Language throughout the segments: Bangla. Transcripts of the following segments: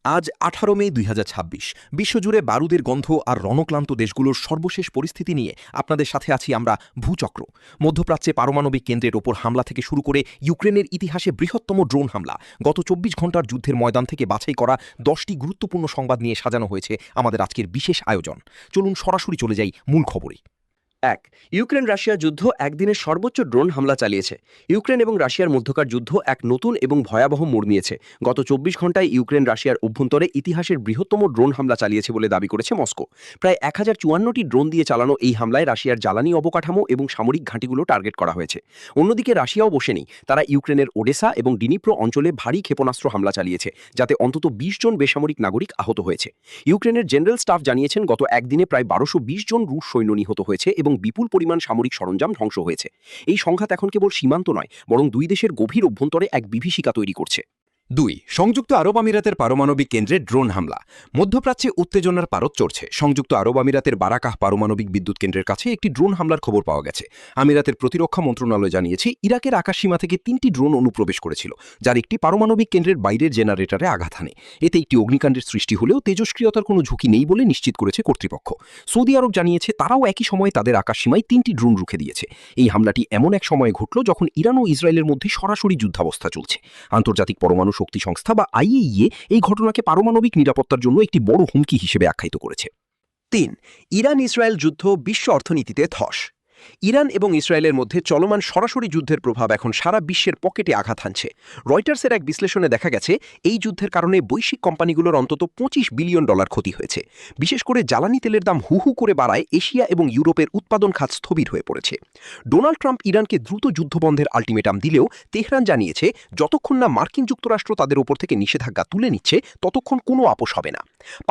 আজ ১৮ মে ২০২৬ বিশ্বজুড়ে বারুদের গন্ধ আর রণক্লান্ত দেশগুলোর সর্বশেষ পরিস্থিতি নিয়ে আপনাদের সাথে আছি আমরা ভূচক্র। মধ্যপ্রাচ্যে পারমাণবিক কেন্দ্রের ওপর হামলা থেকে শুরু করে ইউক্রেনের ইতিহাসে বৃহত্তম ড্রোন হামলা, গত ২৪ ঘণ্টার যুদ্ধের ময়দান থেকে বাছাই করা ১০টি গুরুত্বপূর্ণ সংবাদ নিয়ে সাজানো হয়েছে আমাদের আজকের বিশেষ আয়োজন। চলুন সরাসরি চলে যাই মূল খবরে। এক, ইউক্রেন রাশিয়া যুদ্ধ একদিনের সর্বোচ্চ ড্রোন হামলা চালিয়েছে। ইউক্রেন এবং রাশিয়ার মধ্যকার যুদ্ধ এক নতুন এবং ভয়াবহ মোড় নিয়েছে। গত ২৪ ঘণ্টায় ইউক্রেন রাশিয়ার অভ্যন্তরে ইতিহাসের বৃহত্তম ড্রোন হামলা চালিয়েছে বলে দাবি করেছে মস্কো। প্রায় ১০৫৪টি ড্রোন দিয়ে চালানো এই হামলায় রাশিয়ার জ্বালানি অবকাঠামো এবং সামরিক ঘাঁটিগুলো টার্গেট করা হয়েছে। অন্যদিকে রাশিয়াও বসেনি, তারা ইউক্রেনের ওডেসা এবং ডিনিপ্রো অঞ্চলে ভারী ক্ষেপণাস্ত্র হামলা চালিয়েছে, যাতে অন্তত ২০ জন বেসামরিক নাগরিক আহত হয়েছে। ইউক্রেনের জেনারেল স্টাফ জানিয়েছেন গত একদিনে প্রায় ১২২০ জন রুশ সৈন্য নিহত হয়েছে এবং বিপুল পরিমাণ সামরিক সরঞ্জাম ধ্বংস হয়েছে। এই সংঘাত এখন কেবল সীমান্ত নয়, বরং দুই দেশের গভীর অভ্যন্তরে এক বিভীষিকা তৈরি করছে। ২. সংযুক্ত আরব আমিরাতের পারমাণবিক কেন্দ্রে ড্রোন হামলা। মধ্যপ্রাচ্যে উত্তেজনার পারদ চড়ছে। সংযুক্ত আরব আমিরাতের বারাকাহ পারমাণবিক বিদ্যুৎ কেন্দ্রের কাছে একটি ড্রোন হামলার খবর পাওয়া গেছে। আমিরাতের প্রতিরক্ষা মন্ত্রণালয় জানিয়েছে ইরাকের আকাশসীমা থেকে ৩টি ড্রোন অনুপ্রবেশ করেছিল, যার একটি পারমাণবিক কেন্দ্রের বাইরের জেনারেটরে আঘাত হানে। এতে একটি অগ্নিকাণ্ডের সৃষ্টি হলেও তেজস্ক্রিয়তার কোনো ঝুঁকি নেই বলে নিশ্চিত করেছে কর্তৃপক্ষ। সৌদি আরব জানিয়েছে তারাও একই সময়ে তাদের আকাশসীমায় ৩টি ড্রোন রুখে দিয়েছে। এই হামলাটি এমন এক সময়ে ঘটল যখন ইরান ও ইসরায়েলের মধ্যে সরাসরি যুদ্ধাবস্থা চলছে। আন্তর্জাতিক পরমাণু শক্তি সংস্থা বা IAEA এই ঘটনাকে পারমাণবিক নিরাপত্তার জন্য একটি বড় হুমকি হিসেবে আখ্যায়িত করেছে। ৩. ইরান ইসরায়েল যুদ্ধ বিশ্ব অর্থনীতিতে ধস। ইরান এবং ইসরায়েলের মধ্যে চলমান সরাসরি যুদ্ধের প্রভাব এখন সারা বিশ্বের পকেটে আঘাত হানছে। রয়টার্সের এক বিশ্লেষণে দেখা গেছে এই যুদ্ধের কারণে বৈশ্বিক কোম্পানিগুলোর অন্তত $২৫ বিলিয়ন ক্ষতি হয়েছে। বিশেষ করে জ্বালানি তেলের দাম হু হু করে বাড়ায় এশিয়া এবং ইউরোপের উৎপাদন খাত স্থবির হয়ে পড়েছে। ডোনাল্ড ট্রাম্প ইরানকে দ্রুত যুদ্ধবন্ধের আলটিমেটাম দিলেও তেহরান জানিয়েছে যতক্ষণ না মার্কিন যুক্তরাষ্ট্র তাদের ওপর থেকে নিষেধাজ্ঞা তুলে নিচ্ছে ততক্ষণ কোনো আপোষ হবে না।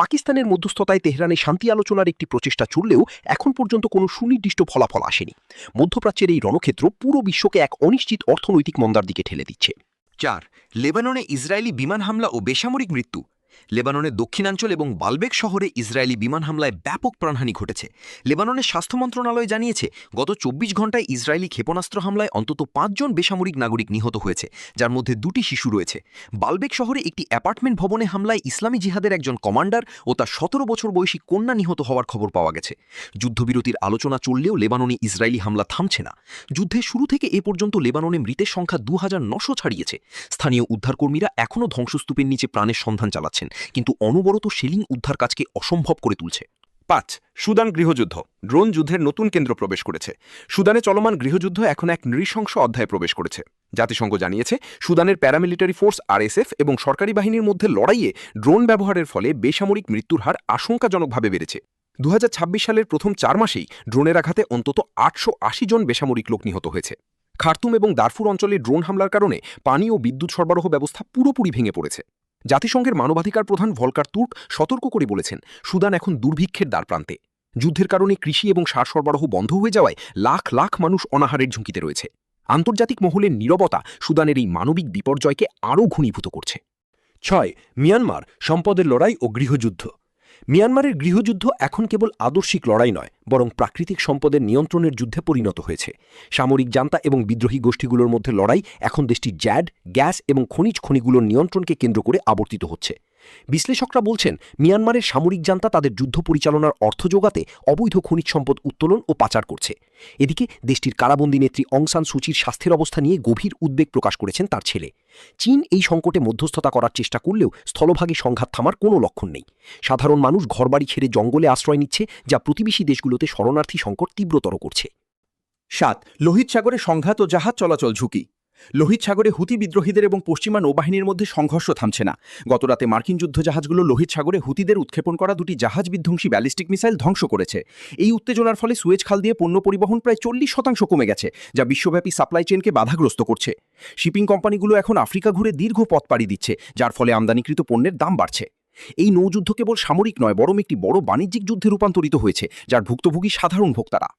পাকিস্তানের মধ্যস্থতায় তেহরানে শান্তি আলোচনার একটি প্রচেষ্টা চললেও এখন পর্যন্ত কোনো সুনির্দিষ্ট ফলাফল আসেনি। মধ্যপ্রাচ্যের এই রণক্ষেত্র পুরো বিশ্বকে এক অনিশ্চিত অর্থনৈতিক মন্দার দিকে ঠেলে দিচ্ছে। ৪. লেবাননে ইসরায়েলি বিমান হামলা ও বেসামরিক মৃত্যু। লেবাননের দক্ষিণাঞ্চল এবং বালবেক শহরে ইসরায়েলি বিমান হামলায় ব্যাপক প্রাণহানি ঘটেছে। লেবাননের স্বাস্থ্য মন্ত্রণালয় জানিয়েছে গত ২৪ ঘণ্টায় ইসরায়েলি ক্ষেপণাস্ত্র হামলায় অন্তত ৫ জন বেসামরিক নাগরিক নিহত হয়েছে, যার মধ্যে ২টি শিশু রয়েছে। বালবেক শহরে একটি অ্যাপার্টমেন্ট ভবনে হামলায় ইসলামী জিহাদের একজন কমান্ডার ও তার ১৭ বছর বয়সী কন্যা নিহত হওয়ার খবর পাওয়া গেছে। যুদ্ধবিরতির আলোচনা চললেও লেবাননে ইসরায়েলি হামলা থামছে না। যুদ্ধের শুরু থেকে এ পর্যন্ত লেবাননে মৃতের সংখ্যা ২৯০০ ছাড়িয়েছে। স্থানীয় উদ্ধারকর্মীরা এখনও ধ্বংসস্তূপের নিচে প্রাণের সন্ধান চালাচ্ছেন, কিন্তু অনবরত শেলিং উদ্ধার কাজকে অসম্ভব করে তুলছে। ৫. সুদান গৃহযুদ্ধ। ড্রোন যুদ্ধের নতুন কেন্দ্র প্রবেশ করেছে। সুদানে চলমান গৃহযুদ্ধ এখন এক নৃশংস অধ্যায়ে প্রবেশ করেছে। জাতিসংঘ জানিয়েছে সুদানের প্যারামিলিটারি ফোর্স RSF এবং সরকারি বাহিনীর মধ্যে লড়াইয়ে ড্রোন ব্যবহারের ফলে বেসামরিক মৃত্যুর হার আশঙ্কাজনকভাবে বেড়েছে। ২০২৬ সালের প্রথম ৪ মাসেই ড্রোনের আঘাতে অন্তত ৮৮০ জন বেসামরিক লোক নিহত হয়েছে। খার্তুম এবং দারফুর অঞ্চলে ড্রোন হামলার কারণে পানি ও বিদ্যুৎ সরবরাহ ব্যবস্থা পুরোপুরি ভেঙে পড়েছে। জাতিসংঘের মানবাধিকার প্রধান ভলকার তুর্ক সতর্ক করে বলেছেন সুদান এখন দুর্ভিক্ষের দ্বারপ্রান্তে। যুদ্ধের কারণে কৃষি এবং সার সরবরাহ বন্ধ হয়ে যাওয়ায় লাখ লাখ মানুষ অনাহারের ঝুঁকিতে রয়েছে। আন্তর্জাতিক মহলের নীরবতা সুদানের এই মানবিক বিপর্যয়কে আরও ঘনীভূত করছে। ৬. মিয়ানমার সম্পদের লড়াই ও গৃহযুদ্ধ। মিয়ানমারের গৃহযুদ্ধ এখন কেবল আদর্শিক লড়াই নয়, বরং প্রাকৃতিক সম্পদের নিয়ন্ত্রণের যুদ্ধে পরিণত হয়েছে। সামরিক জান্তা এবং বিদ্রোহী গোষ্ঠীগুলোর মধ্যে লড়াই এখন দেশটির জ্যাড, গ্যাস এবং খনিগুলোর নিয়ন্ত্রণকে কেন্দ্র করে আবর্তিত হচ্ছে। বিশ্লেষকরা বলছেন মিয়ানমারের সামরিক জান্তা তাদের যুদ্ধ পরিচালনার অর্থ যোগাতে অবৈধ খনিজ সম্পদ উত্তোলন ও পাচার করছে। এদিকে দেশটির কারাবন্দী নেত্রী অং সান সুচির স্বাস্থ্যের অবস্থা নিয়ে গভীর উদ্বেগ প্রকাশ করেছেন তার ছেলে। চীন এই সংকটে মধ্যস্থতা করার চেষ্টা করলেও স্থলভাগে সংঘাত থামার কোনো লক্ষণ নেই। সাধারণ মানুষ ঘরবাড়ি ছেড়ে জঙ্গলে আশ্রয় নিচ্ছে, যা প্রতিবেশী দেশগুলোতে শরণার্থী সংকট তীব্রতর করছে। ৭. লোহিত সাগরে সংঘাত ও জাহাজ চলাচল ঝুঁকি। লোহিত সাগরে হুতি বিদ্রোহীদের এবং পশ্চিমা নৌবাহিনীর মধ্যে সংঘর্ষ থামছে না। গতরাতে মার্কিন যুদ্ধজাহাজগুলো লোহিত সাগরে হুতিদের উৎক্ষেপণ করা 2টি জাহাজ বিধ্বংসী ব্যালিস্টিক মিসাইল ধ্বংস করেছে। এই উত্তেজনার ফলে সুয়েজ খাল দিয়ে পণ্য পরিবহন প্রায় 40% কমে গেছে, যা বিশ্বব্যাপী সাপ্লাই চেইনকে বাধাগ্রস্ত করছে। শিপিং কোম্পানিগুলো এখন আফ্রিকা ঘুরে দীর্ঘ পথ পাড়ি দিচ্ছে, যার ফলে আমদানিকৃত পণ্যের দাম বাড়ছে। এই নৌযুদ্ধ কেবল সামরিক নয়, বরং একটি বড় বাণিজ্যিক যুদ্ধে রূপান্তরিত হয়েছে, যার ভুক্তভোগী সাধারণ ভোক্তারা।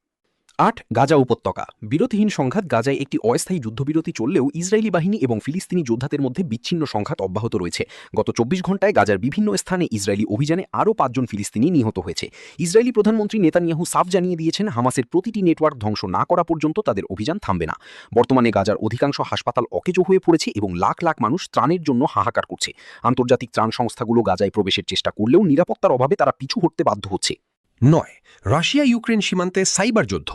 8 গাজা উপত্যকা বিরতিহীন সংঘাত গাজায় একটি অস্থায়ী যুদ্ধবিরতি চললেও ইসরায়েলি বাহিনী এবং ফিলিস্তিনি যোদ্ধাদের মধ্যে বিচ্ছিন্ন সংঘাত অব্যাহত রয়েছে। গত 24 ঘণ্টায় গাজার বিভিন্ন স্থানে ইসরায়েলি অভিযানে আরও 5 জন ফিলিস্তিনি নিহত হয়েছে। ইসরায়েলি প্রধানমন্ত্রী নেতানিয়াহু সাফ জানিয়ে দিয়েছেন, হামাসের প্রতিটি নেটওয়ার্ক ধ্বংস না করা পর্যন্ত তাদের অভিযান থামবে না। বর্তমানে গাজার অধিকাংশ হাসপাতাল অকেজো হয়ে পড়েছে এবং লাখ লাখ মানুষ ত্রাণের জন্য হাহাকার করছে। আন্তর্জাতিক ত্রাণ সংস্থাগুলো গাজায় প্রবেশের চেষ্টা করলেও নিরাপত্তার অভাবে তারা পিছু হটতে বাধ্য হচ্ছে। 9 রাশিয়া ইউক্রেন সীমান্তে সাইবার যুদ্ধ।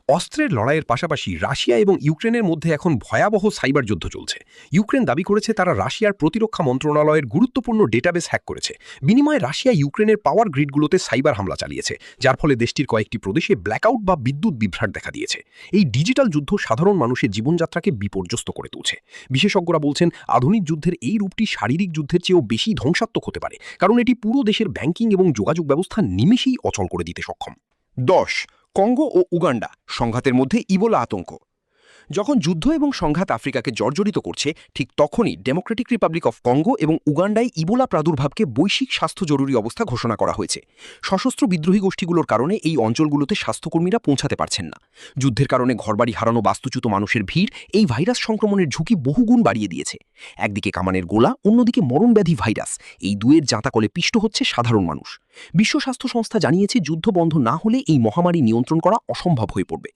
অস্ত্রের লড়াইয়ের পাশাপাশি রাশিয়া এবং ইউক্রেনের মধ্যে এখন ভয়াবহ সাইবার যুদ্ধ চলছে। ইউক্রেন দাবি করেছে তারা রাশিয়ার প্রতিরক্ষা মন্ত্রণালয়ের গুরুত্বপূর্ণ ডেটাবেস হ্যাক করেছে। বিনিময়ে রাশিয়া ইউক্রেনের পাওয়ার গ্রিডগুলোতে সাইবার হামলা চালিয়েছে, যার ফলে দেশটির কয়েকটি প্রদেশে ব্ল্যাকআউট বা বিদ্যুৎ বিভ্রাট দেখা দিয়েছে। এই ডিজিটাল যুদ্ধ সাধারণ মানুষের জীবনযাত্রাকে বিপর্যস্ত করে তুলছে। বিশেষজ্ঞরা বলছেন, আধুনিক যুদ্ধের এই রূপটি শারীরিক যুদ্ধের চেয়েও বেশি ধ্বংসাত্মক হতে পারে, কারণ এটি পুরো দেশের ব্যাংকিং এবং যোগাযোগ ব্যবস্থা নিমেষেই অচল করে দিতে সক্ষম। 10 কঙ্গো ও উগান্ডা সংঘাতের মধ্যে ইবোলা আতঙ্ক। যখন যুদ্ধ এবং সংঘাত আফ্রিকাকে জর্জরিত করছে, ঠিক তখনই ডেমোক্রেটিক রিপাবলিক অফ কঙ্গো এবং উগান্ডায় ইবোলা প্রাদুর্ভাবকে বৈশ্বিক স্বাস্থ্য জরুরি অবস্থা ঘোষণা করা হয়েছে। সশস্ত্র বিদ্রোহী গোষ্ঠীগুলোর কারণে এই অঞ্চলগুলোতে স্বাস্থ্যকর্মীরা পৌঁছাতে পারছেন না। যুদ্ধের কারণে ঘরবাড়ি হারানো বাস্তুচ্যুত মানুষের ভিড় এই ভাইরাস সংক্রমণের ঝুঁকি বহুগুণ বাড়িয়ে দিয়েছে। একদিকে কামানের গোলা, অন্যদিকে মরণব্যাধি ভাইরাস, এই দুয়ের জাঁতাকলে পিষ্ট হচ্ছে সাধারণ মানুষ। বিশ্ব স্বাস্থ্য সংস্থা জানিয়েছে, যুদ্ধ বন্ধ না হলে এই মহামারী নিয়ন্ত্রণ করা অসম্ভব হয়ে পড়বে।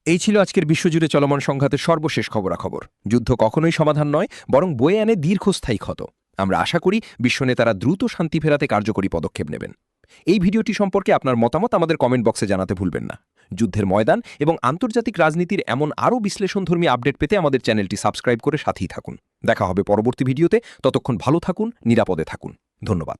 এই ছিল আজকের বিশ্বজুড়ে চলমান সংঘাতের সর্বশেষ খবরাখবর। যুদ্ধ কখনোই সমাধান নয়, বরং বয়ে আনে দীর্ঘস্থায়ী ক্ষত। আমরা আশা করি বিশ্বনেতারা দ্রুত শান্তি ফেরাতে কার্যকরী পদক্ষেপ নেবেন। এই ভিডিওটি সম্পর্কে আপনার মতামত আমাদের কমেন্ট বক্সে জানাতে ভুলবেন না। যুদ্ধের ময়দান এবং আন্তর্জাতিক রাজনীতির এমন আরও বিশ্লেষণধর্মী আপডেট পেতে আমাদের চ্যানেলটি সাবস্ক্রাইব করে সাথেই থাকুন। দেখা হবে পরবর্তী ভিডিওতে। ততক্ষণ ভালো থাকুন, নিরাপদে থাকুন। ধন্যবাদ।